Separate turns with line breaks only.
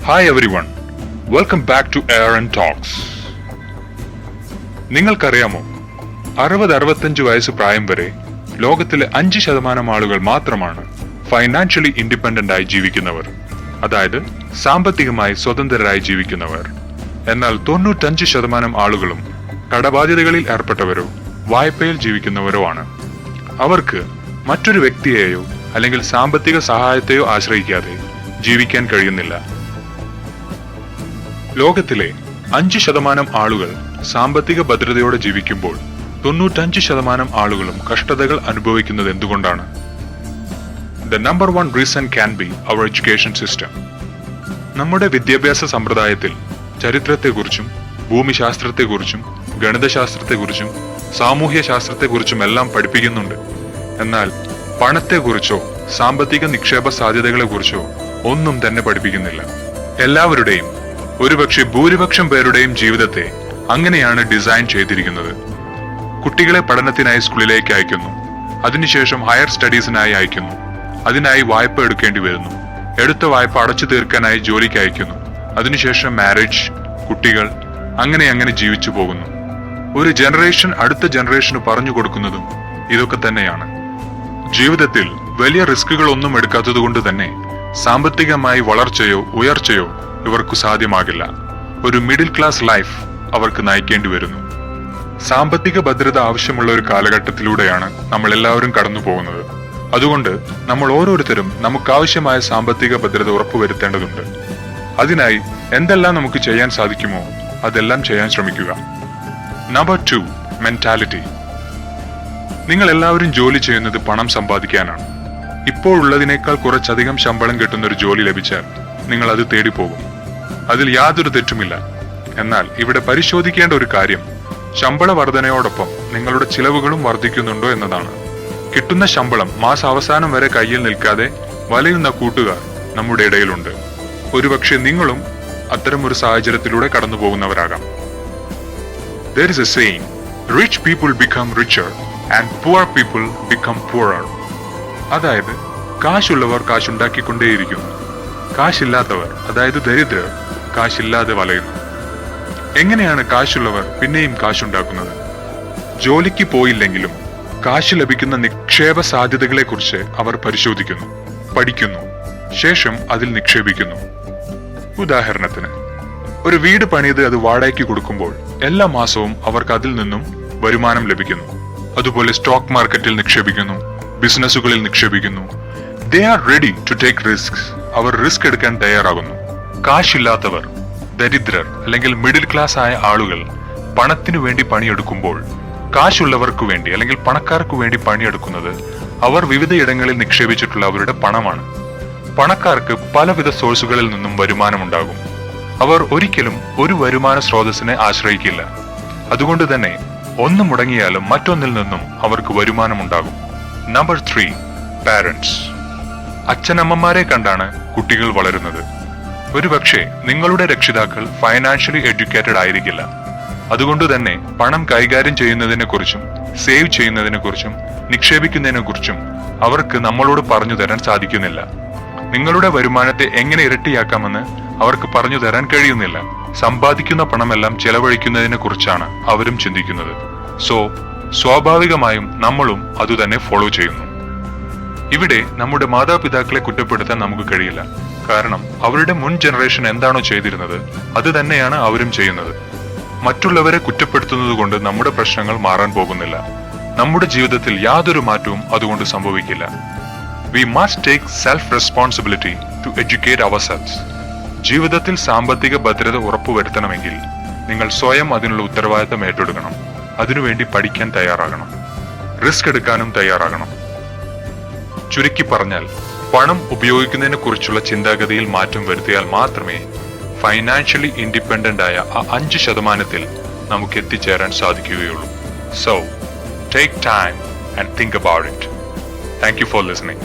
Hi everyone, welcome back to Aaron Talks. നിങ്ങൾക്കറിയാമോ 60-65 വയസ്സ് പ്രായം വരെ ലോകത്തിലെ 5% ആളുകൾ മാത്രമാണ് ഫൈനാൻഷ്യലി ഇൻഡിപെൻഡന്റ് ആയി ജീവിക്കുന്നവർ, അതായത് സാമ്പത്തികമായി സ്വതന്ത്രരായി ജീവിക്കുന്നവർ. എന്നാൽ 95% ആളുകളും കടബാധ്യതകളിൽ ഏർപ്പെട്ടവരോ വായ്പയിൽ ജീവിക്കുന്നവരോ ആണ്. അവർക്ക് മറ്റൊരു വ്യക്തിയെയോ അല്ലെങ്കിൽ സാമ്പത്തിക സഹായത്തെയോ ആശ്രയിക്കാതെ ജീവിക്കാൻ കഴിയുന്നില്ല. ലോകത്തിലെ 5% ആളുകൾ സാമ്പത്തിക ഭദ്രതയോടെ ജീവിക്കുമ്പോൾ 95% ആളുകളും കഷ്ടതകൾ അനുഭവിക്കുന്നത് എന്തുകൊണ്ടാണ്? The number one reason can be our education system. നമ്മുടെ വിദ്യാഭ്യാസ സമ്പ്രദായത്തിൽ ചരിത്രത്തെക്കുറിച്ചും ഭൂമിശാസ്ത്രത്തെക്കുറിച്ചും ഗണിതശാസ്ത്രത്തെക്കുറിച്ചും സാമൂഹ്യ ശാസ്ത്രത്തെക്കുറിച്ചും എല്ലാം പഠിപ്പിക്കുന്നുണ്ട്. എന്നാൽ പണത്തെക്കുറിച്ചോ സാമ്പത്തിക നിക്ഷേപ സാധ്യതകളെക്കുറിച്ചോ ഒന്നും തന്നെ പഠിപ്പിക്കുന്നില്ല. എല്ലാവരുടെയും, ഒരുപക്ഷെ ഭൂരിപക്ഷം പേരുടെയും ജീവിതത്തെ അങ്ങനെയാണ് ഡിസൈൻ ചെയ്തിരിക്കുന്നത്. കുട്ടികളെ പഠനത്തിനായി സ്കൂളിലേക്ക് അയക്കുന്നു, അതിനുശേഷം ഹയർ സ്റ്റഡീസിനായി അയക്കുന്നു, അതിനായി വായ്പ എടുക്കേണ്ടി വരുന്നു, എടുത്ത വായ്പ അടച്ചു തീർക്കാനായി ജോലിക്ക് അയക്കുന്നു, അതിനുശേഷം മാരേജ്, കുട്ടികൾ, അങ്ങനെ ജീവിച്ചു പോകുന്നു. ഒരു ജനറേഷൻ അടുത്ത ജനറേഷന് പറഞ്ഞു കൊടുക്കുന്നതും ഇതൊക്കെ തന്നെയാണ്. ജീവിതത്തിൽ വലിയ റിസ്കുകൾ ഒന്നും എടുക്കാത്തത് കൊണ്ട് തന്നെ സാമ്പത്തികമായി വളർച്ചയോ ഉയർച്ചയോ ഇവർക്ക് സാധ്യമാകില്ല. ഒരു മിഡിൽ ക്ലാസ് ലൈഫ് അവർക്ക് നയിക്കേണ്ടി വരുന്നു. സാമ്പത്തിക ഭദ്രത ആവശ്യമുള്ള ഒരു കാലഘട്ടത്തിലൂടെയാണ് നമ്മൾ എല്ലാവരും കടന്നു പോകുന്നത്. അതുകൊണ്ട് നമ്മൾ ഓരോരുത്തരും നമുക്കാവശ്യമായ സാമ്പത്തിക ഭദ്രത ഉറപ്പുവരുത്തേണ്ടതുണ്ട്. അതിനായി എന്തെല്ലാം നമുക്ക് ചെയ്യാൻ സാധിക്കുമോ അതെല്ലാം ചെയ്യാൻ ശ്രമിക്കുക. Number 2, mentality. നിങ്ങൾ എല്ലാവരും ജോലി ചെയ്യുന്നത് പണം സമ്പാദിക്കാനാണ്. ഇപ്പോഴുള്ളതിനേക്കാൾ കുറച്ചധികം ശമ്പളം കിട്ടുന്ന ഒരു ജോലി ലഭിച്ചാൽ നിങ്ങൾ അത് തേടിപ്പോകും. അതിൽ യാതൊരു തെറ്റുമില്ല. എന്നാൽ ഇവിടെ പരിശോധിക്കേണ്ട ഒരു കാര്യം ശമ്പള വർധനയോടൊപ്പം നിങ്ങളുടെ ചിലവുകളും വർദ്ധിക്കുന്നുണ്ടോ എന്നതാണ്. കിട്ടുന്ന ശമ്പളം മാസാവസാനം വരെ കയ്യിൽ നിൽക്കാതെ വലയുന്ന കൂട്ടുകാർ നമ്മുടെ ഇടയിലുണ്ട്. ഒരുപക്ഷെ നിങ്ങളും അത്തരം ഒരു സാഹചര്യത്തിലൂടെ കടന്നു പോകുന്നവരാകാം. There is a saying, rich people become richer and poor people become poorer. അതായത് കാശുള്ളവർ കാശുണ്ടാക്കിക്കൊണ്ടേയിരിക്കുന്നു, കാശില്ലാത്തവർ, അതായത് ദരിദ്രർ, കാശില്ലാതെ വലയുന്നു. എങ്ങനെയാണ് കാശുള്ളവർ പിന്നെയും കാശുണ്ടാക്കുന്നത്? ജോലിക്ക് പോയില്ലെങ്കിലും കാശ് ലഭിക്കുന്ന നിക്ഷേപ സാധ്യതകളെ കുറിച്ച് അവർ പരിശോധിക്കുന്നു, പഠിക്കുന്നു, ശേഷം അതിൽ നിക്ഷേപിക്കുന്നു. ഉദാഹരണത്തിന്, ഒരു വീട് പണിത് അത് വാടകയ്ക്ക് കൊടുക്കുമ്പോൾ എല്ലാ മാസവും അവർക്ക് അതിൽ നിന്നും വരുമാനം ലഭിക്കുന്നു. അതുപോലെ സ്റ്റോക്ക് മാർക്കറ്റിൽ നിക്ഷേപിക്കുന്നു, ബിസിനസ്സുകളിൽ നിക്ഷേപിക്കുന്നു. They are ready to take risks. അവർ റിസ്ക് എടുക്കാൻ തയ്യാറാകുന്നു. കാശില്ലാത്തവർ, ദരിദ്രർ അല്ലെങ്കിൽ മിഡിൽ ക്ലാസ് ആയ ആളുകൾ പണത്തിനു വേണ്ടി പണിയെടുക്കുമ്പോൾ കാശുള്ളവർക്ക് വേണ്ടി അല്ലെങ്കിൽ പണക്കാർക്ക് വേണ്ടി പണിയെടുക്കുന്നത് അവർ വിവിധയിടങ്ങളിൽ നിക്ഷേപിച്ചിട്ടുള്ള അവരുടെ പണമാണ്. പണക്കാർക്ക് പലവിധ സോഴ്സുകളിൽ നിന്നും വരുമാനമുണ്ടാകും. അവർ ഒരിക്കലും ഒരു വരുമാന സ്രോതസ്സിനെ ആശ്രയിക്കില്ല. അതുകൊണ്ട് തന്നെ ഒന്ന് മുടങ്ങിയാലും മറ്റൊന്നിൽ നിന്നും അവർക്ക് വരുമാനമുണ്ടാകും. Number 3, parents. അച്ഛനമ്മമാരെ കണ്ടാണ് കുട്ടികൾ വളരുന്നത്. ഒരുപക്ഷെ നിങ്ങളുടെ രക്ഷിതാക്കൾ ഫൈനാൻഷ്യലി എഡ്യൂക്കേറ്റഡ് ആയിരിക്കില്ല. അതുകൊണ്ട് തന്നെ പണം കൈകാര്യം ചെയ്യുന്നതിനെ കുറിച്ചും സേവ് ചെയ്യുന്നതിനെ കുറിച്ചും നിക്ഷേപിക്കുന്നതിനെ കുറിച്ചും അവർക്ക് നമ്മളോട് പറഞ്ഞു തരാൻ സാധിക്കുന്നില്ല. നിങ്ങളുടെ വരുമാനത്തെ എങ്ങനെ ഇരട്ടിയാക്കാമെന്ന് അവർക്ക് പറഞ്ഞു തരാൻ കഴിയുന്നില്ല. സമ്പാദിക്കുന്ന പണമെല്ലാം ചെലവഴിക്കുന്നതിനെ കുറിച്ചാണ് അവരും ചിന്തിക്കുന്നത്. സ്വാഭാവികമായും നമ്മളും അതുതന്നെ ഫോളോ ചെയ്യുന്നു. ഇവിടെ നമ്മുടെ മാതാപിതാക്കളെ കുറ്റപ്പെടുത്താൻ നമുക്ക് കഴിയില്ല. കാരണം അവരുടെ മുൻ ജനറേഷൻ എന്താണോ ചെയ്തിരുന്നത് അത് തന്നെയാണ് അവരും ചെയ്യുന്നത്. മറ്റുള്ളവരെ കുറ്റപ്പെടുത്തുന്നത് കൊണ്ട് നമ്മുടെ പ്രശ്നങ്ങൾ മാറാൻ പോകുന്നില്ല. നമ്മുടെ ജീവിതത്തിൽ യാതൊരു മാറ്റവും അതുകൊണ്ട് സംഭവിക്കില്ല. We must take self-responsibility to educate ourselves. ജീവിതത്തിൽ സാമ്പത്തിക ഭദ്രത ഉറപ്പുവരുത്തണമെങ്കിൽ നിങ്ങൾ സ്വയം അതിനുള്ള ഉത്തരവാദിത്തം ഏറ്റെടുക്കണം. അതിനുവേണ്ടി പഠിക്കാൻ തയ്യാറാകണം, റിസ്ക് എടുക്കാനും തയ്യാറാകണം. ചുരുക്കി പറഞ്ഞാൽ, പണം ഉപയോഗിക്കുന്നതിനെ കുറിച്ചുള്ള ചിന്താഗതിയിൽ മാറ്റം വരുത്തിയാൽ മാത്രമേ ഫൈനാൻഷ്യലി ഇൻഡിപെൻഡന്റ് ആയ ആ 5%-ൽ നമുക്ക് എത്തിച്ചേരാൻ സാധിക്കുകയുള്ളൂ. So, take time and think about it. Thank you for listening.